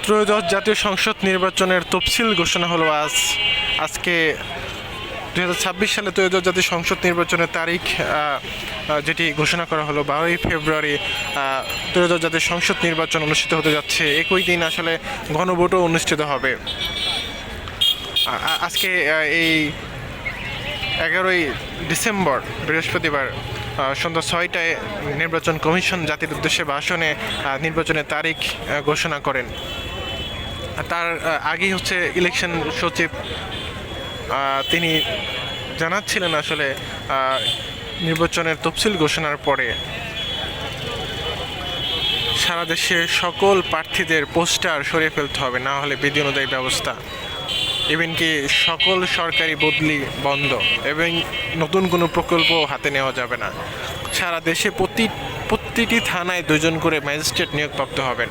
ত্রয়োদশ জাতীয় সংসদ নির্বাচনের তফসিল ঘোষণা হলো আজকে 2026 সালে ত্রয়োদশ জাতীয় সংসদ নির্বাচনের তারিখ যেটি ঘোষণা করা হলো 12ই ফেব্রুয়ারি। ত্রয়োদশ জাতীয় সংসদ নির্বাচন অনুষ্ঠিত হতে যাচ্ছে। একই দিন আসলে গণভোটও অনুষ্ঠিত হবে। আজকে এই 11ই ডিসেম্বর বৃহস্পতিবার সন্ধ্যা 6টায় নির্বাচন কমিশন জাতির উদ্দেশ্যে ভাষণে নির্বাচনের তারিখ ঘোষণা করেন। তার আগেই হচ্ছে ইলেকশন সচিব তিনি জানাচ্ছিলেন আসলে নির্বাচনের তফসিল ঘোষণার পরে সারা দেশে সকল প্রার্থীদের পোস্টার সরিয়ে ফেলতে হবে, না হলে বিধি অনুযায়ী ব্যবস্থা। ইভেনকি সকল সরকারি বদলি বন্ধ এবং নতুন কোনো প্রকল্প হাতে নেওয়া যাবে না। সারা দেশে প্রতিটি থানায় 2 জন করে ম্যাজিস্ট্রেট নিয়োগপ্রাপ্ত হবেন।